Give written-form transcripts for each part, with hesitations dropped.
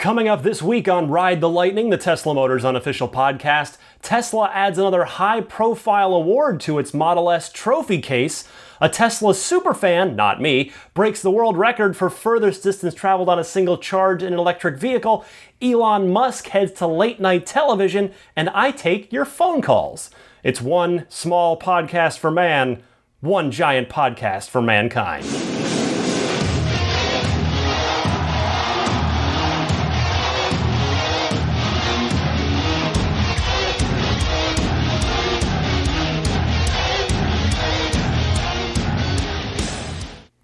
Coming up this week on Ride the Lightning, the Tesla Motors unofficial podcast, Tesla adds another high-profile award to its Model S trophy case. A Tesla superfan, not me, breaks the world record for furthest distance traveled on a single charge in an electric vehicle. Elon Musk heads to late-night television, and I take your phone calls. It's one small podcast for man, one giant podcast for mankind.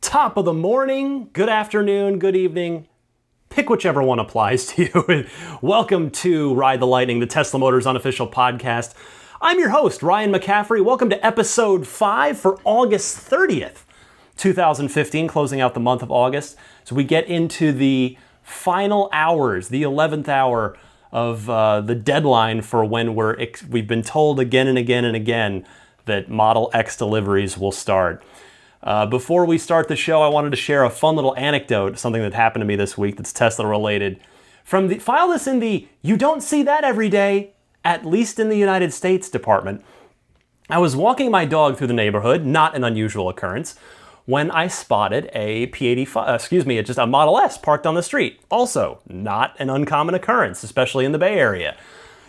Top of the morning, good afternoon, good evening, pick whichever one applies to you. Welcome to Ride the Lightning, the Tesla Motors unofficial podcast. I'm your host, Ryan McCaffrey. Welcome to episode 5 for August 30th, 2015, closing out the month of August. So we get into the final hours, the 11th hour of the deadline for when we've been told again and again and again that Model X deliveries will start. Before we start the show, I wanted to share a fun little anecdote, something that happened to me this week that's Tesla related. File this in the "you don't see that every day," at least in the United States department. I was walking my dog through the neighborhood, not an unusual occurrence, when I spotted a just a Model S parked on the street. Also, not an uncommon occurrence, especially in the Bay Area.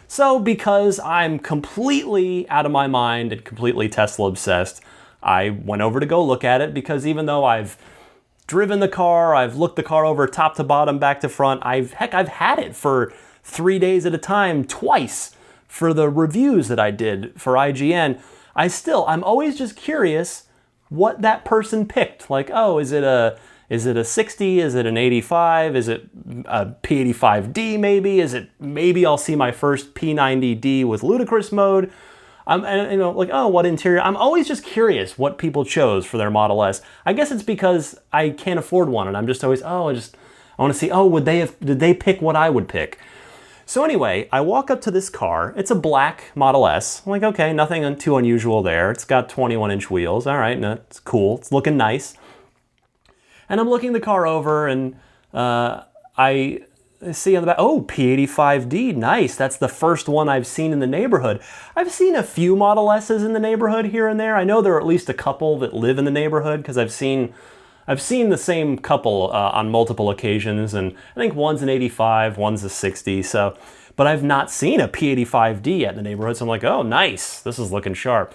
So, because I'm completely out of my mind and completely Tesla obsessed, I went over to go look at it because even though I've driven the car, I've looked the car over top to bottom, back to front, I've had it for 3 days at a time, twice, for the reviews that I did for IGN. I'm always just curious what that person picked. Like, oh, is it a 60? Is it an 85? Is it a P85D maybe I'll see my first P90D with ludicrous mode? What interior? I'm always just curious what people chose for their Model S. I guess it's because I can't afford one, and I'm just always, I want to see, did they pick what I would pick? So anyway, I walk up to this car. It's a black Model S. I'm like, okay, nothing too unusual there. It's got 21-inch wheels. All right, no, it's cool. It's looking nice. And I'm looking the car over, and I see on the back, P85D, nice. That's the first one I've seen in the neighborhood. I've seen a few Model S's in the neighborhood here and there. I know there are at least a couple that live in the neighborhood because I've seen the same couple on multiple occasions, and I think one's an 85, one's a 60. So, but I've not seen a P85D yet in the neighborhood. So I'm like, oh, nice. This is looking sharp.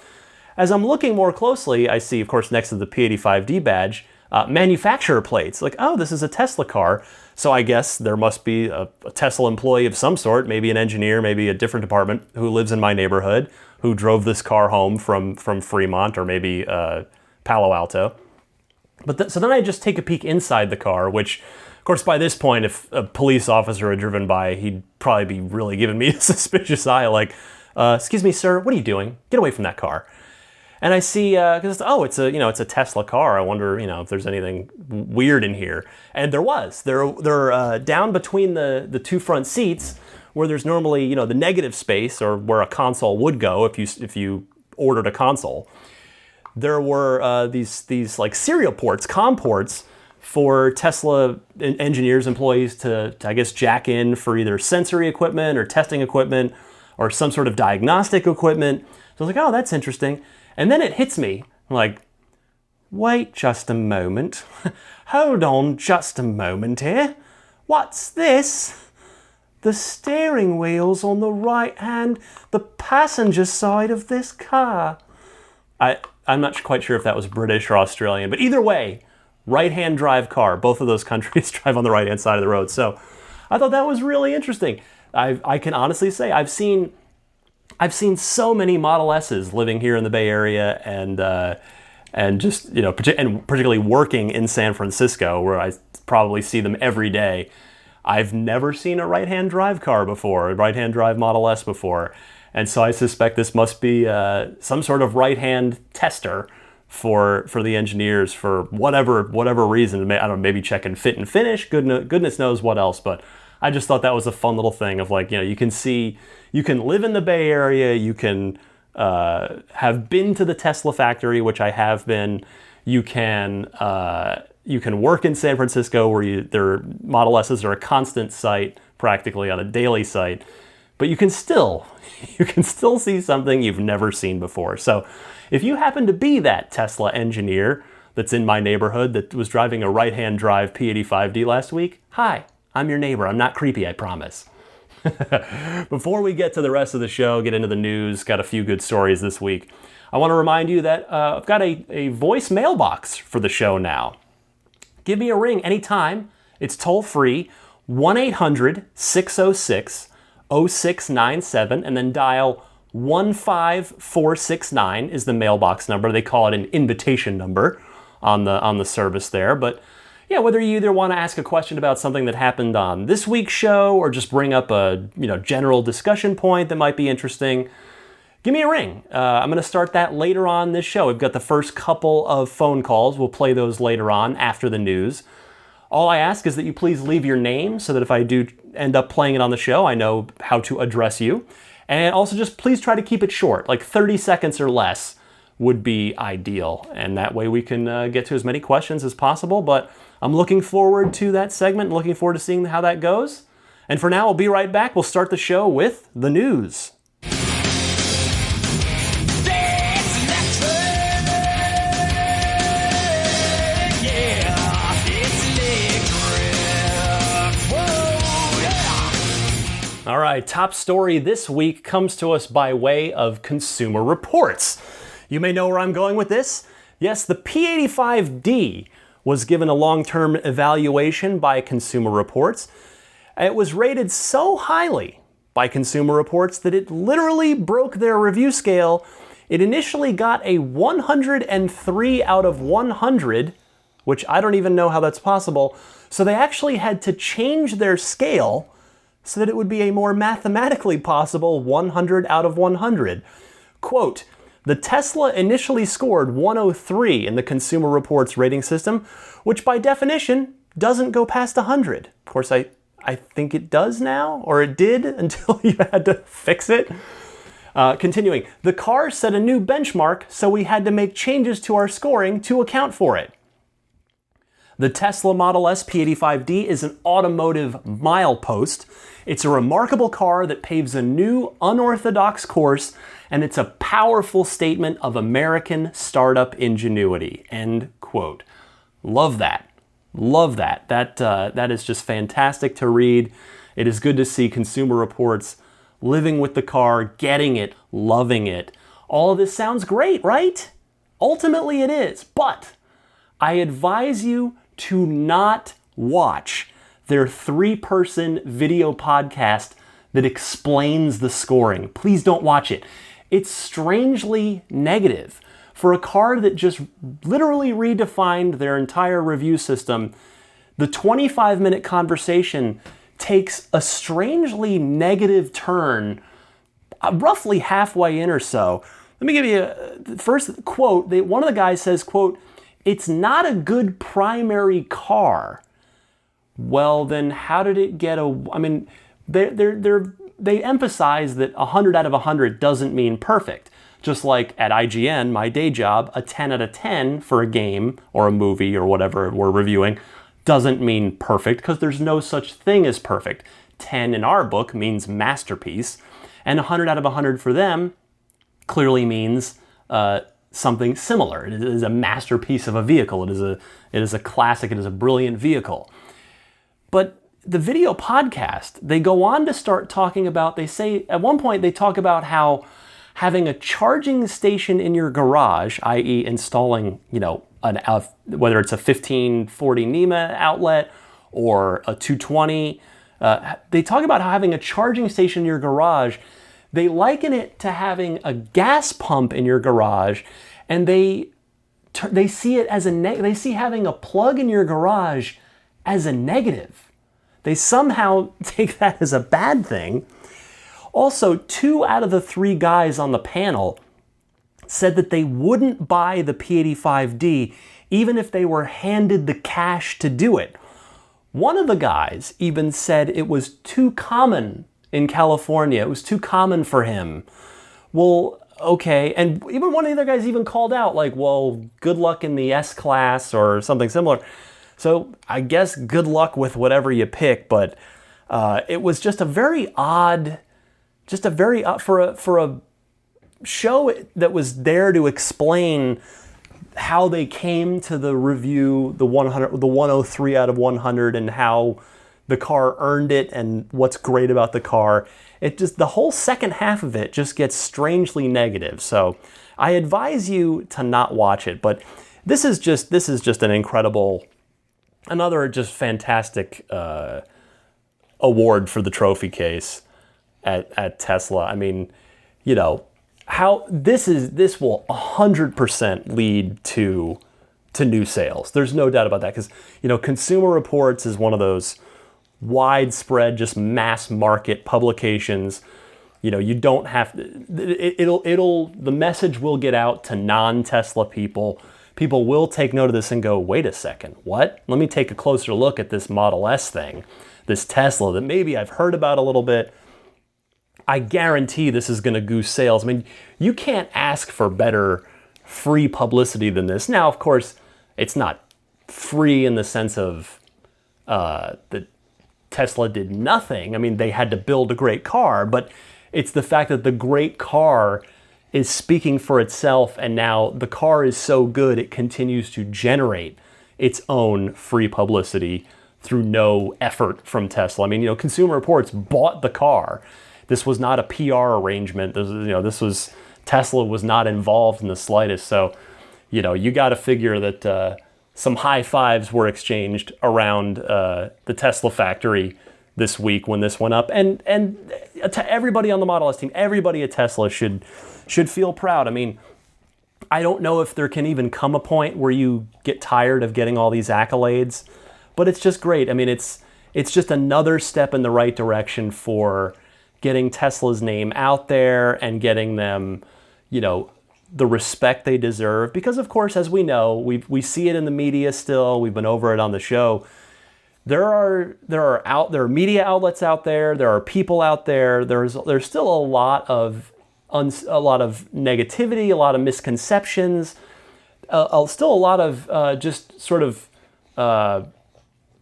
As I'm looking more closely, I see, of course, next to the P85D badge, manufacturer plates. Like, oh, this is a Tesla car. So I guess there must be a Tesla employee of some sort, maybe an engineer, maybe a different department, who lives in my neighborhood, who drove this car home from Fremont or maybe Palo Alto. So then I just take a peek inside the car, which, of course, by this point, if a police officer had driven by, he'd probably be really giving me a suspicious eye, like, excuse me, sir, what are you doing? Get away from that car. And I see, it's a Tesla car. I wonder, if there's anything weird in here. And there was. They're down between the two front seats, where there's normally, the negative space, or where a console would go if you ordered a console. There were these like serial ports, COM ports, for Tesla engineers, employees to I guess jack in for either sensory equipment or testing equipment or some sort of diagnostic equipment. So I was like, oh, that's interesting. And then it hits me, like, wait just a moment. Hold on just a moment here. What's this? The steering wheel's on the right hand, the passenger side of this car. I'm not quite sure if that was British or Australian, but either way, right-hand drive car. Both of those countries drive on the right-hand side of the road. So I thought that was really interesting. I can honestly say I've seen so many Model S's living here in the Bay Area, and just particularly working in San Francisco, where I probably see them every day. I've never seen a right-hand drive car before, a right-hand drive Model S before, and so I suspect this must be some sort of right-hand tester for the engineers for whatever reason. I don't know, maybe checking fit and finish. Goodness knows what else, but I just thought that was a fun little thing of like, you can live in the Bay Area, you can have been to the Tesla factory, which I have been. You can work in San Francisco, where their Model S's are a constant sight, practically on a daily site. But you can still see something you've never seen before. So if you happen to be that Tesla engineer that's in my neighborhood that was driving a right-hand drive P85D last week, hi, I'm your neighbor. I'm not creepy, I promise. Before we get to the rest of the show, get into the news, got a few good stories this week, I want to remind you that I've got a voice mailbox for the show now. Give me a ring anytime. It's toll-free, 1-800-606-0697, and then dial 15469 is the mailbox number. They call it an invitation number on the service there. But yeah, whether you either want to ask a question about something that happened on this week's show or just bring up a general discussion point that might be interesting, give me a ring. I'm going to start that later on this show. We've got the first couple of phone calls. We'll play those later on after the news. All I ask is that you please leave your name so that if I do end up playing it on the show, I know how to address you. And also just please try to keep it short, like 30 seconds or less would be ideal. And that way we can get to as many questions as possible. But I'm looking forward to that segment, looking forward to seeing how that goes. And for now, I'll be right back. We'll start the show with the news. All right, top story this week comes to us by way of Consumer Reports. You may know where I'm going with this. Yes, the P85D was given a long-term evaluation by Consumer Reports. It was rated so highly by Consumer Reports that it literally broke their review scale. It initially got a 103 out of 100, which I don't even know how that's possible. So they actually had to change their scale so that it would be a more mathematically possible 100 out of 100. Quote, the Tesla initially scored 103 in the Consumer Reports rating system, which by definition doesn't go past 100. Of course, I think it does now, or it did until you had to fix it. Continuing, the car set a new benchmark, so we had to make changes to our scoring to account for it. The Tesla Model S P85D is an automotive milepost. It's a remarkable car that paves a new, unorthodox course, and it's a powerful statement of American startup ingenuity. End quote. Love that. Love that. That is just fantastic to read. It is good to see Consumer Reports living with the car, getting it, loving it. All of this sounds great, right? Ultimately it is, but I advise you to not watch their 3-person video podcast that explains the scoring. Please don't watch it. It's strangely negative. For a car that just literally redefined their entire review system, the 25-minute conversation takes a strangely negative turn roughly halfway in or so. Let me give you the first quote. One of the guys says, quote, "It's not a good primary car." Well, then how did it get they emphasize that 100 out of 100 doesn't mean perfect. Just like at IGN, my day job, a 10 out of 10 for a game or a movie or whatever we're reviewing doesn't mean perfect because there's no such thing as perfect. 10 in our book means masterpiece, and 100 out of 100 for them clearly means something similar. It is a masterpiece of a vehicle. It is a classic. It is a brilliant vehicle. But the video podcast, they go on to start talking about, they say, at one point they talk about how having a charging station in your garage, i.e. installing, whether it's a 1540 NEMA outlet or a 220, they talk about how having a charging station in your garage, they liken it to having a gas pump in your garage, and they see it as they see having a plug in your garage as a negative. They somehow take that as a bad thing. Also, 2 out of the 3 guys on the panel said that they wouldn't buy the P85D even if they were handed the cash to do it. One of the guys even said it was too common in California. It was too common for him. Well, okay. And even one of the other guys even called out like, well, good luck in the S-Class or something similar. So I guess good luck with whatever you pick, but It was just a very odd, for a show that was there to explain how they came to the review, the 103 out of 100, and how the car earned it and what's great about the car. The whole second half of it just gets strangely negative. So I advise you to not watch it, but this is just an incredible, another just fantastic award for the trophy case at Tesla. I mean, how this will 100% lead to new sales. There's no doubt about that, because Consumer Reports is one of those widespread, just mass market publications. You don't have the message will get out to non-Tesla people. People will take note of this and go, wait a second, what? Let me take a closer look at this Model S thing, this Tesla that maybe I've heard about a little bit. I guarantee this is going to goose sales. I mean, you can't ask for better free publicity than this. Now, of course, it's not free in the sense of that Tesla did nothing. I mean, they had to build a great car, but it's the fact that the great car is speaking for itself, and now the car is so good it continues to generate its own free publicity through no effort from Tesla. I mean, Consumer Reports bought the car. This was not a PR arrangement. Tesla was not involved in the slightest. So, you got to figure that some high fives were exchanged around the Tesla factory this week when this went up. And to everybody on the Model S team, everybody at Tesla should feel proud. I mean, I don't know if there can even come a point where you get tired of getting all these accolades, but it's just great. I mean, it's just another step in the right direction for getting Tesla's name out there and getting them, the respect they deserve. Because of course, as we know, we see it in the media still. We've been over it on the show. There are media outlets out there. There are people out there. There's still a lot of negativity, a lot of misconceptions, still a lot of just sort of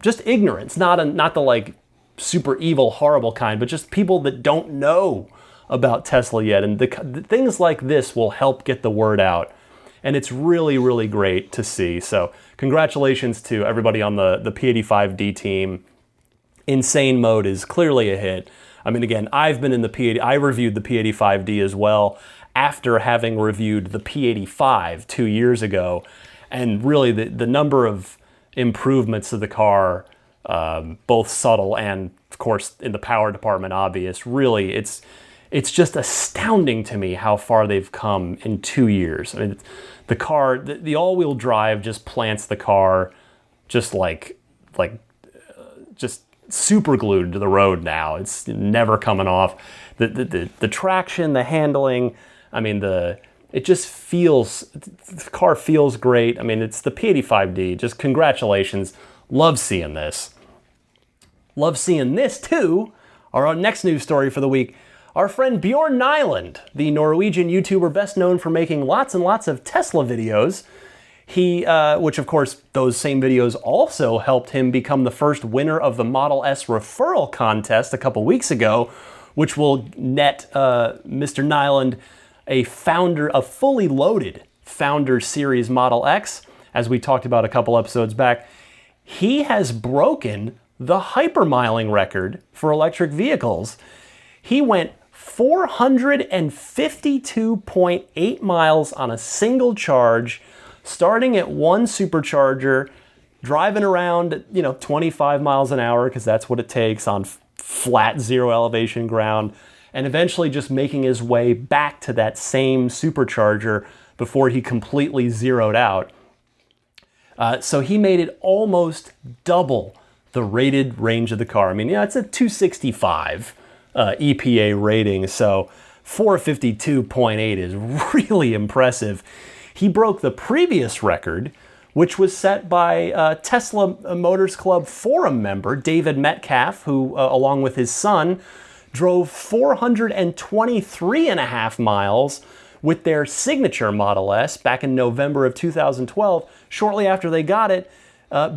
just ignorance. Not the like super evil, horrible kind, but just people that don't know about Tesla yet. And the things like this will help get the word out. And it's really, really great to see. So congratulations to everybody on the P85D team. Insane Mode is clearly a hit. I mean, again, I've been in the P80. I reviewed the P85D as well after having reviewed the P85 2 years ago. And really the number of improvements to the car, both subtle and, of course, in the power department, obvious. Really, it's just astounding to me how far they've come in 2 years. I mean, the car, the all-wheel drive just plants the car just just super glued to the road now. It's never coming off. The traction, the handling, I mean, the car feels great. I mean, it's the P85D. Just congratulations. Love seeing this. Love seeing this too. Our next news story for the week. Our friend Bjorn Nylund, the Norwegian YouTuber best known for making lots and lots of Tesla videos. He, which of course, those same videos also helped him become the first winner of the Model S referral contest a couple weeks ago, which will net Mr. Nylund a fully loaded Founder Series Model X, as we talked about a couple episodes back. He has broken the hypermiling record for electric vehicles. He went 452.8 miles on a single charge, starting at one supercharger, driving around, 25 miles an hour, because that's what it takes on flat zero elevation ground, and eventually just making his way back to that same supercharger before he completely zeroed out. So he made it almost double the rated range of the car. I mean, it's a 265 EPA rating, so 452.8 is really impressive. He broke the previous record, which was set by Tesla Motors Club forum member David Metcalfe, who, along with his son, drove 423.5 miles with their signature Model S back in November of 2012. Shortly after they got it,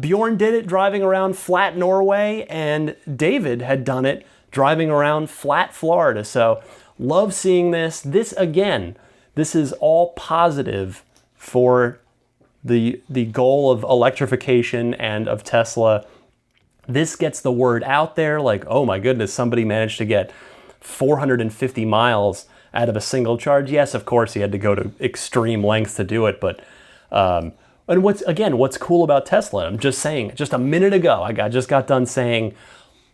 Bjorn did it driving around flat Norway, and David had done it driving around flat Florida. So love seeing this. This is all positive for the goal of electrification and of Tesla. This gets the word out there, like, oh my goodness, somebody managed to get 450 miles out of a single charge. Yes, of course, he had to go to extreme lengths to do it, but and what's cool about Tesla? I'm just saying, just a minute ago, I just got done saying,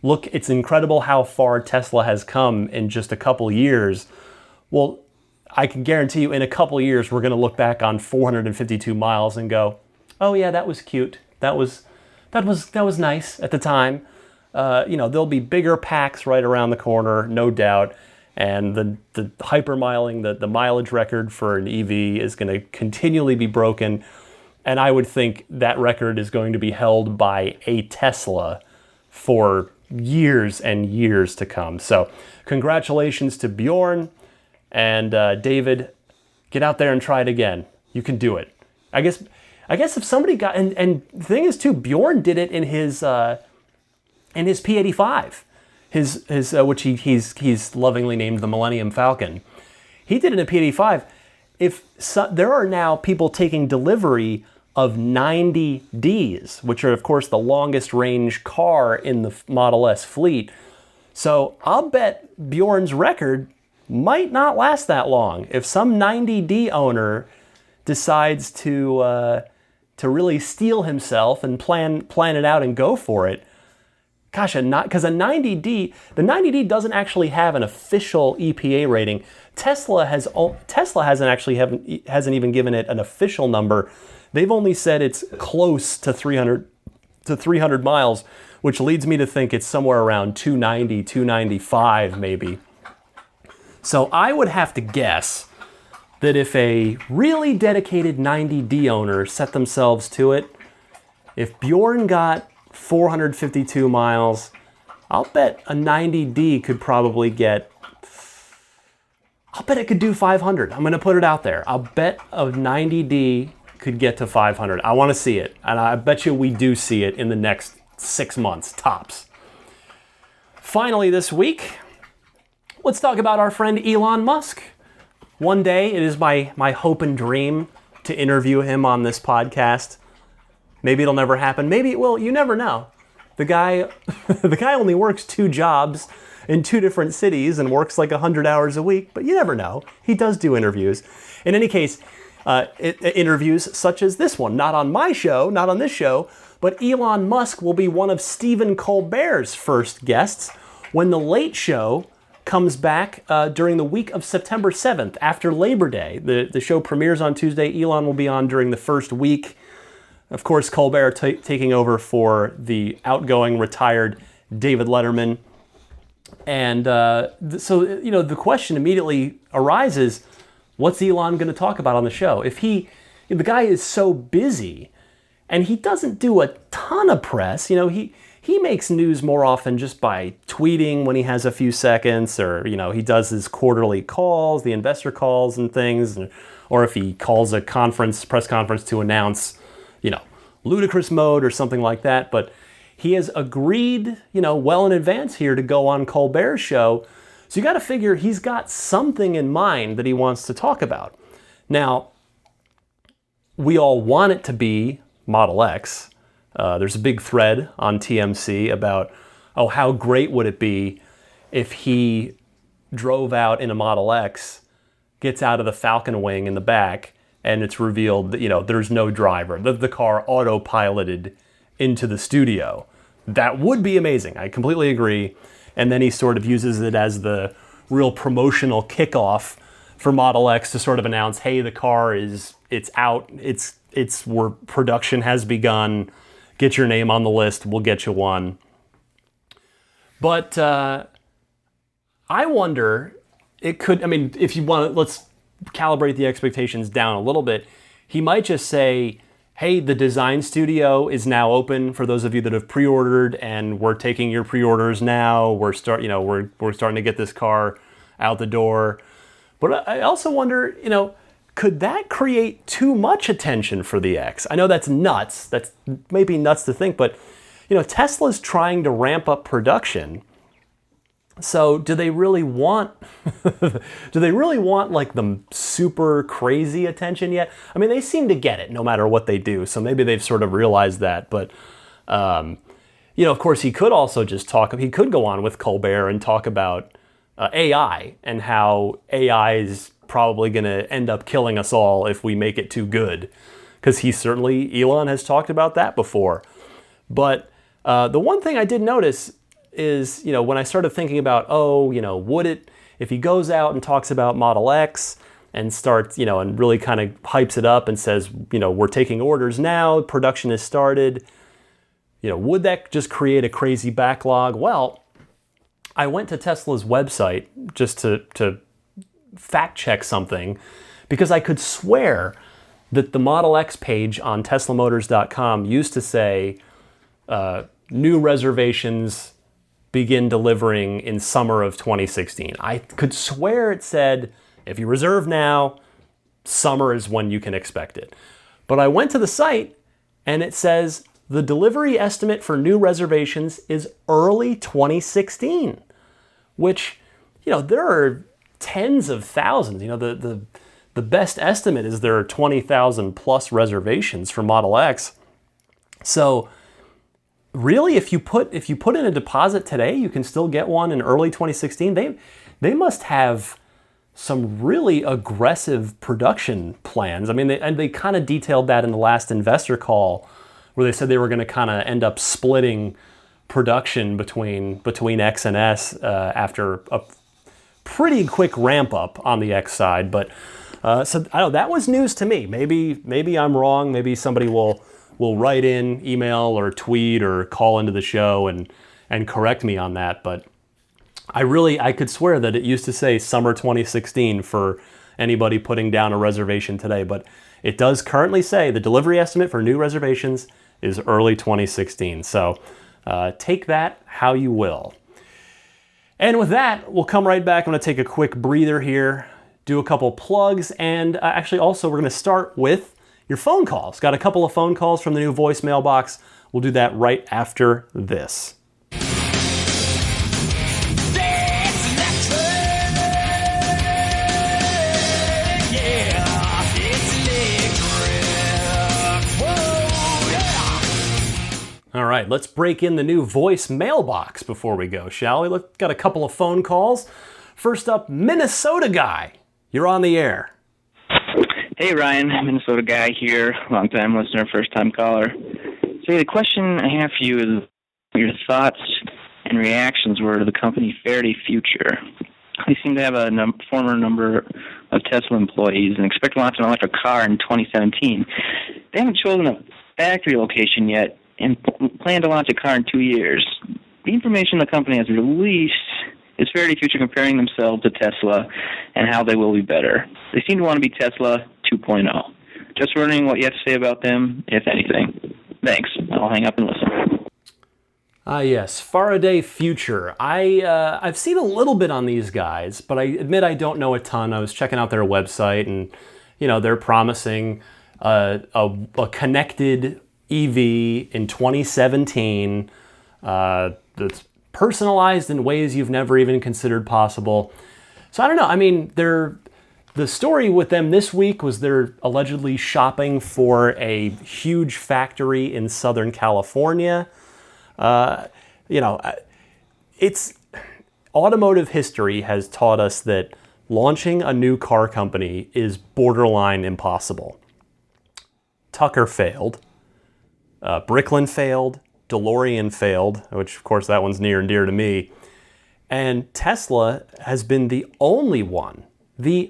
look, it's incredible how far Tesla has come in just a couple years. Well, I can guarantee you in a couple years, we're going to look back on 452 miles and go, oh yeah, that was cute. That was nice at the time. There'll be bigger packs right around the corner, no doubt. And the hypermiling, the mileage record for an EV is going to continually be broken. And I would think that record is going to be held by a Tesla for years and years to come. So congratulations to Bjorn and David. Get out there and try it again. You can do it. I guess if somebody got, and the thing is too, Bjorn did it in his P85. His which he's lovingly named the Millennium Falcon. He did it in a P85. There are now people taking delivery of 90Ds, which are of course the longest range car in the Model S fleet. So I'll bet Bjorn's record might not last that long. If some 90D owner decides to really steel himself and plan it out and go for it. Gosh, because the 90D doesn't actually have an official EPA rating. Tesla hasn't even given it an official number. They've only said it's close to 300 miles, which leads me to think it's somewhere around 290, 295 maybe. So I would have to guess that if a really dedicated 90D owner set themselves to it, if Bjorn got 452 miles, I'll bet a 90D could probably I'll bet it could do 500. I'm going to put it out there. I'll bet a 90D could get to 500. I want to see it. And I bet you we do see it in the next 6 months, tops. Finally this week, let's talk about our friend Elon Musk. One day, it is my hope and dream to interview him on this podcast. Maybe it'll never happen. Maybe it will. You never know. The guy only works 2 jobs in 2 different cities and works like 100 hours a week, but you never know. He does do interviews. In any case, interviews such as this one, not on my show, not on this show, but Elon Musk will be one of Stephen Colbert's first guests when The Late Show comes back during the week of September 7th, after Labor Day. The show premieres on Tuesday. Elon will be on during the first week. Of course, Colbert taking over for the outgoing retired David Letterman. And so the question immediately arises, what's Elon going to talk about on the show? The guy is so busy and he doesn't do a ton of press. He makes news more often just by tweeting when he has a few seconds, or, he does his quarterly calls, the investor calls and things, or if he calls a press conference to announce, ludicrous mode or something like that. But he has agreed, well in advance here to go on Colbert's show. So you got to figure he's got something in mind that he wants to talk about. Now, we all want it to be Model X. There's a big thread on TMC about, how great would it be if he drove out in a Model X, gets out of the Falcon wing in the back, and it's revealed that, there's no driver. The car autopiloted into the studio. That would be amazing. I completely agree. And then he sort of uses it as the real promotional kickoff for Model X to sort of announce, hey, the car it's out. It's where production has begun. Get your name on the list. We'll get you one. But I wonder, if you want to, let's calibrate the expectations down a little bit. He might just say, hey, the design studio is now open for those of you that have pre-ordered, and we're taking your pre-orders now. We're starting to get this car out the door. But I also wonder, Could that create too much attention for the X? I know that's nuts. That's maybe nuts to think, but Tesla's trying to ramp up production. So do they really want like the super crazy attention yet? I mean, they seem to get it no matter what they do. So maybe they've sort of realized that. But, of course, he could also he could go on with Colbert and talk about AI and how AI is probably going to end up killing us all if we make it too good. Because Elon has talked about that before. But the one thing I did notice is, when I started thinking about, would it, if he goes out and talks about Model X and starts, and really kind of hypes it up and says, we're taking orders now, production has started, would that just create a crazy backlog? Well, I went to Tesla's website just to fact check something, because I could swear that the Model X page on teslamotors.com used to say, new reservations begin delivering in summer of 2016. I could swear it said, if you reserve now, summer is when you can expect it. But I went to the site and it says the delivery estimate for new reservations is early 2016, which, there are tens of thousands. The best estimate is there are 20,000 plus reservations for Model X. So really, if you put in a deposit today, you can still get one in early 2016. They must have some really aggressive production plans. I mean, they kind of detailed that in the last investor call, where they said they were going to kind of end up splitting production between X and S after a pretty quick ramp up on the X side. But so I don't know, that was news to me. Maybe I'm wrong. Maybe somebody will write in, email or tweet or call into the show and correct me on that. But I could swear that it used to say summer 2016 for anybody putting down a reservation today. But it does currently say the delivery estimate for new reservations is early 2016. So take that how you will. And with that, we'll come right back. I'm going to take a quick breather here, do a couple plugs, and actually also we're going to start with your phone calls. Got a couple of phone calls from the new voicemail box. We'll do that right after this. All right, let's break in the new voice mailbox before we go, shall we? Got a couple of phone calls. First up, Minnesota Guy. You're on the air. Hey, Ryan, Minnesota Guy here, long-time listener, first-time caller. So the question I have for you is what your thoughts and reactions were to the company Fara Future. They seem to have a former number of Tesla employees and expect to launch an electric car in 2017. They haven't chosen a factory location yet and plan to launch a car in 2 years. The information the company has released is Fara Future comparing themselves to Tesla and how they will be better. They seem to want to be Tesla 2.0. Just wondering what you have to say about them, if anything. Thanks. I'll hang up and listen. Yes, Fara Future. I've seen a little bit on these guys, but I admit I don't know a ton. I was checking out their website, and they're promising a connected EV in 2017 that's personalized in ways you've never even considered possible. So I don't know. I mean, the story with them this week was they're allegedly shopping for a huge factory in Southern California. It's automotive history has taught us that launching a new car company is borderline impossible. Tucker failed. Bricklin failed. DeLorean failed, which of course that one's near and dear to me. And Tesla has been the only one to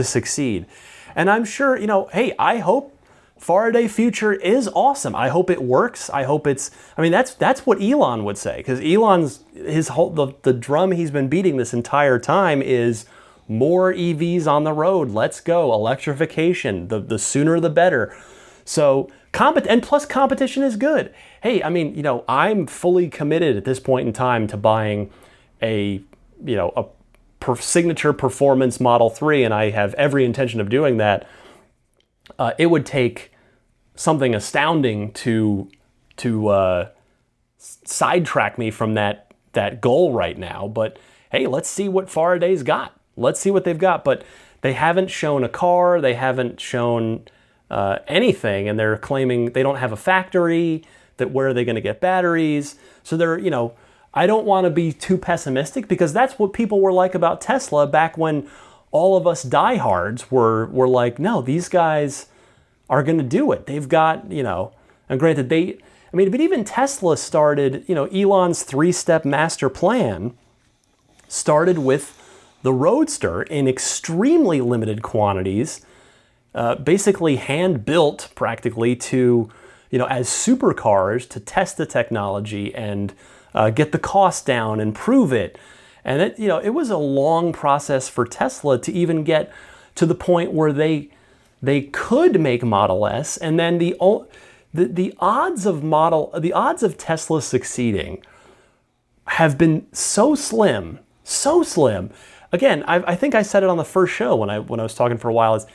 succeed. And I'm sure, hey, I hope Fara Future is awesome. I hope it works. I hope that's what Elon would say, because Elon's the drum he's been beating this entire time is more EVs on the road. Let's go. Electrification. The sooner the better. So and plus competition is good. Hey, I'm fully committed at this point in time to buying a signature performance Model 3, and I have every intention of doing that, it would take something astounding to sidetrack me from that goal right now. But hey, let's see what Faraday's got. Let's see what they've got. But they haven't shown a car. They haven't shown anything, and they're claiming they don't have a factory. That where are they going to get batteries? So they're, I don't want to be too pessimistic, because that's what people were like about Tesla back when all of us diehards were like, no, these guys are going to do it. They've got, and granted, but even Tesla started, Elon's 3-step master plan started with the Roadster in extremely limited quantities, basically hand-built practically to, as supercars to test the technology and get the cost down and prove it. And it was a long process for Tesla to even get to the point where they could make Model S, and then the odds of Tesla succeeding have been so slim. Again, I think I said it on the first show when I was talking for a while, is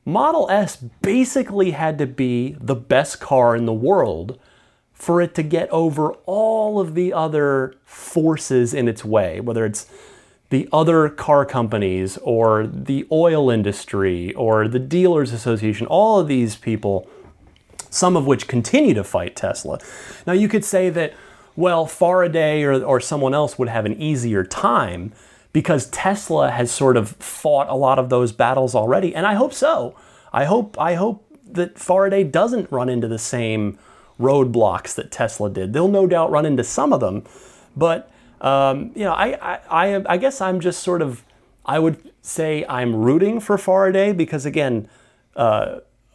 Model S basically had to be the best car in the world for it to get over all of the other forces in its way, whether it's the other car companies or the oil industry or the dealers association, all of these people, some of which continue to fight Tesla. Now you could say that, well, Faraday or someone else would have an easier time because Tesla has sort of fought a lot of those battles already, and I hope so. I hope that Faraday doesn't run into the same roadblocks that Tesla did. They'll no doubt run into some of them, but I guess I'm just sort of, I would say I'm rooting for Faraday because, again,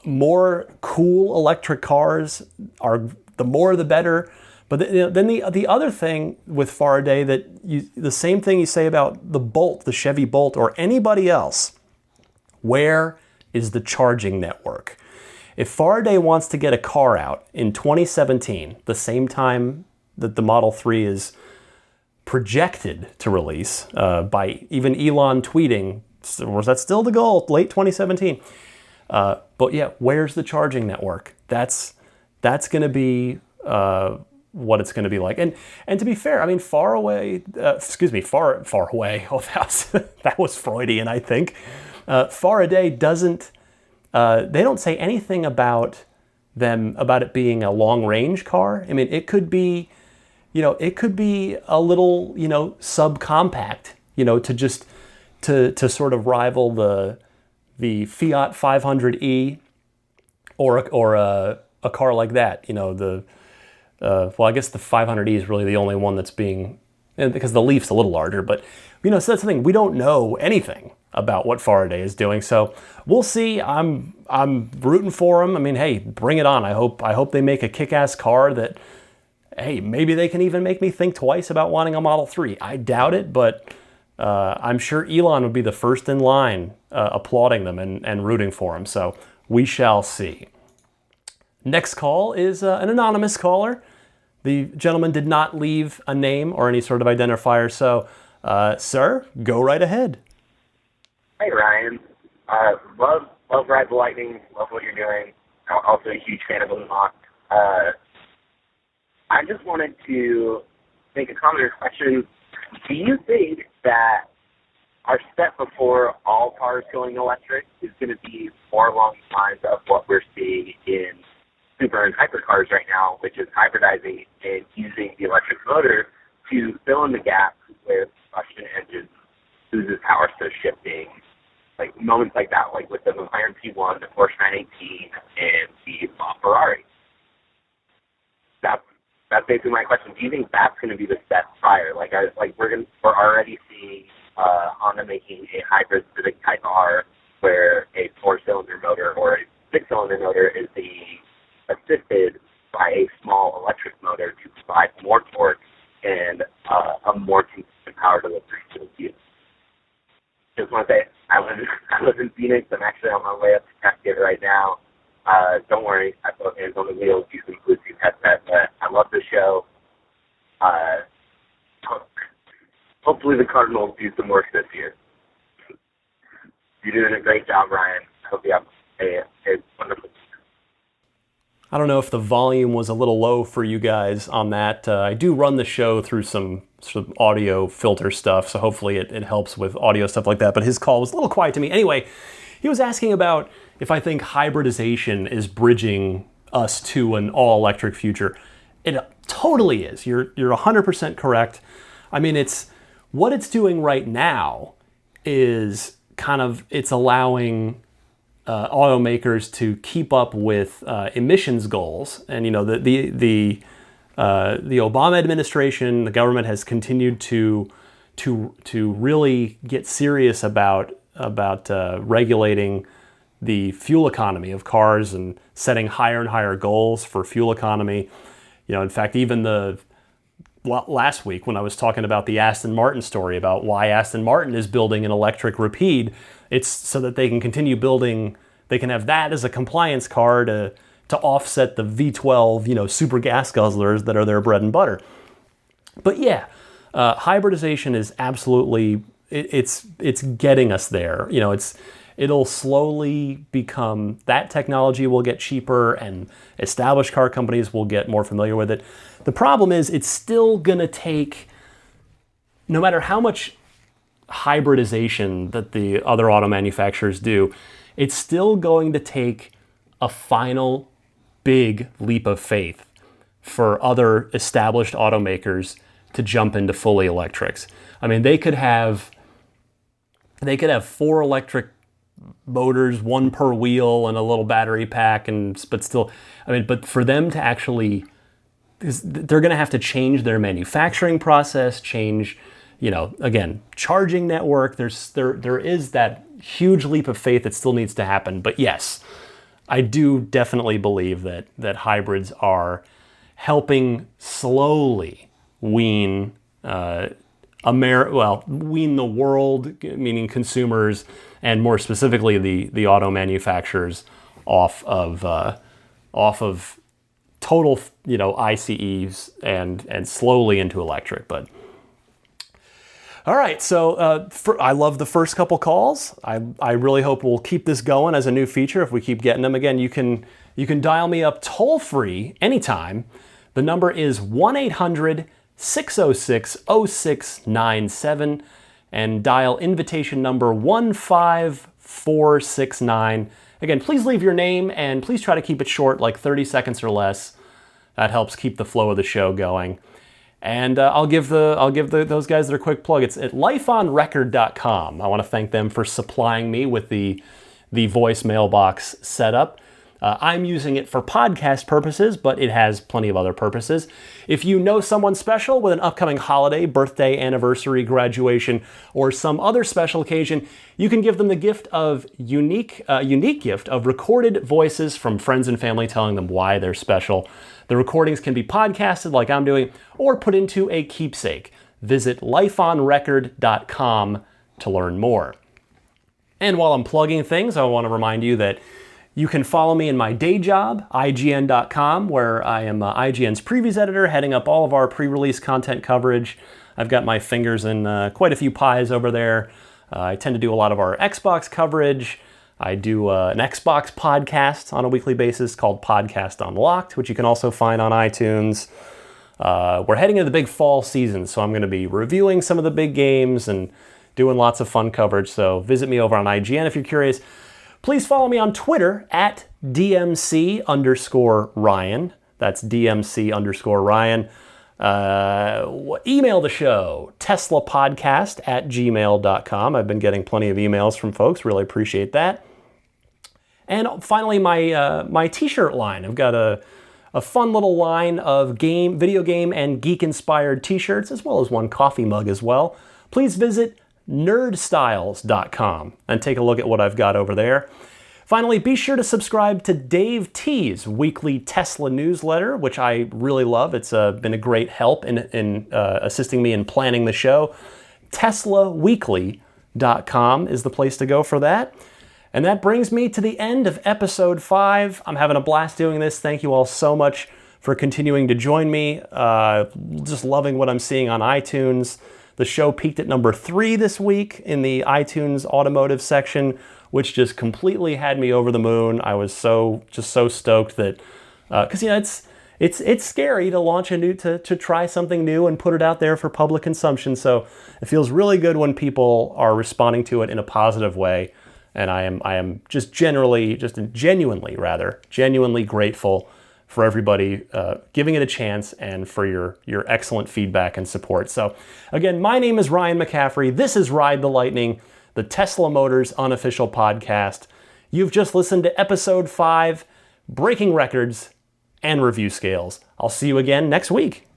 more cool electric cars are the more the better. But then the other thing with Faraday, the same thing you say about the Bolt, the Chevy Bolt, or anybody else, where is the charging network? If Faraday wants to get a car out in 2017, the same time that the Model 3 is projected to release, by even Elon tweeting, was that still the goal, late 2017? But yeah, where's the charging network? That's going to be what it's going to be like. And to be fair, I mean, far away. Oh, that was Freudian, I think. Faraday doesn't. They don't say anything about it being a long range car. I mean, it could be, it could be a little, subcompact, to sort of rival the Fiat 500e or a car like that. I guess the 500e is really the only one that's being, because the Leaf's a little larger, but so that's the thing. We don't know anything about what Faraday is doing, so we'll see. I'm rooting for them. I mean, hey, bring it on. I hope they make a kick-ass car that, hey, maybe they can even make me think twice about wanting a Model 3. I doubt it, but I'm sure Elon would be the first in line applauding them and rooting for them. So we shall see. Next call is an anonymous caller. The gentleman did not leave a name or any sort of identifier. So, sir, go right ahead. Hey, Ryan. Love Ride the Lightning. Love what you're doing. I'm also a huge fan of Elon Musk. I just wanted to make a comment or question. Do you think that our step before all cars going electric is going to be more along the lines of what we're seeing in super and hypercars right now, which is hybridizing and using the electric motor to fill in the gaps where combustion engines loses power, so shifting, like moments like that, like with the McLaren P1, the Porsche 918, and the Ferrari. That's basically my question. Do you think that's going to be the step prior? We're already seeing Honda making a hybrid Civic Type R, where a 4-cylinder motor or a 6-cylinder motor is assisted by a small electric motor to provide more torque and a more consistent power delivery to the field. Just want to say, I live in Phoenix. I'm actually on my way up to Cascade right now. Don't worry, I put hands on the wheels, use some Bluetooth headset, but I love the show. hopefully the Cardinals do some work this year. You're doing a great job, Ryan. I hope you have a wonderful. I don't know if the volume was a little low for you guys on that. I do run the show through some audio filter stuff, so hopefully it helps with audio stuff like that. But his call was a little quiet to me. Anyway, he was asking about if I think hybridization is bridging us to an all-electric future. It totally is. You're 100% correct. I mean, what it's doing right now is it's allowing automakers to keep up with emissions goals, and the Obama administration, the government has continued to really get serious about regulating the fuel economy of cars and setting higher and higher goals for fuel economy. In fact, even last week when I was talking about the Aston Martin story about why Aston Martin is building an electric Rapide, it's so that they can continue building, they can have that as a compliance car to offset the V12, super gas guzzlers that are their bread and butter. But yeah, hybridization is absolutely, it's getting us there. It'll slowly become, that technology will get cheaper and established car companies will get more familiar with it. The problem is it's still going to take, no matter how much hybridization that the other auto manufacturers do, it's still going to take a final big leap of faith for other established automakers to jump into fully electrics. I mean, they could have 4 electric motors, 1 per wheel and a little battery pack, but for them to actually, they're going to have to change their manufacturing process, change, again, charging network. There is that huge leap of faith that still needs to happen. But yes, I do definitely believe that hybrids are helping slowly wean wean the world, meaning consumers, and more specifically the auto manufacturers off of total ICEs and slowly into electric. But all right, so I love the first couple calls. I really hope we'll keep this going as a new feature if we keep getting them. Again, you can dial me up toll free anytime. The number is 1-800-606-0697 and dial invitation number 15469. Again, please leave your name and please try to keep it short, like 30 seconds or less. That helps keep the flow of the show going. And I'll give those guys their quick plug. It's at lifeonrecord.com. I want to thank them for supplying me with the voicemail box setup. I'm using it for podcast purposes, but it has plenty of other purposes. If you know someone special with an upcoming holiday, birthday, anniversary, graduation, or some other special occasion, you can give them the gift of unique gift of recorded voices from friends and family telling them why they're special. The recordings can be podcasted like I'm doing, or put into a keepsake. Visit lifeonrecord.com to learn more. And while I'm plugging things, I want to remind you that you can follow me in my day job, IGN.com, where I am IGN's previews editor, heading up all of our pre-release content coverage. I've got my fingers in quite a few pies over there. I tend to do a lot of our Xbox coverage. I do an Xbox podcast on a weekly basis called Podcast Unlocked, which you can also find on iTunes. We're heading into the big fall season, so I'm going to be reviewing some of the big games and doing lots of fun coverage. So visit me over on IGN if you're curious. Please follow me on Twitter at DMC_Ryan. That's DMC_Ryan. Email the show, teslapodcast@gmail.com. I've been getting plenty of emails from folks. Really appreciate that. And finally, my t-shirt line. I've got a fun little line of video game, and geek-inspired t-shirts, as well as one coffee mug as well. Please visit nerdstyles.com and take a look at what I've got over there. Finally, be sure to subscribe to Dave T's weekly Tesla newsletter, which I really love. It's been a great help in assisting me in planning the show. TeslaWeekly.com is the place to go for that. And that brings me to the end of episode 5. I'm having a blast doing this. Thank you all so much for continuing to join me. Just loving what I'm seeing on iTunes. The show peaked at number 3 this week in the iTunes automotive section, which just completely had me over the moon. I was so stoked that, because it's scary to launch to try something new and put it out there for public consumption. So it feels really good when people are responding to it in a positive way. And I am genuinely grateful for everybody giving it a chance and for your excellent feedback and support. So again, my name is Ryan McCaffrey. This is Ride the Lightning, the Tesla Motors unofficial podcast. You've just listened to episode 5, Breaking Records and Review Scales. I'll see you again next week.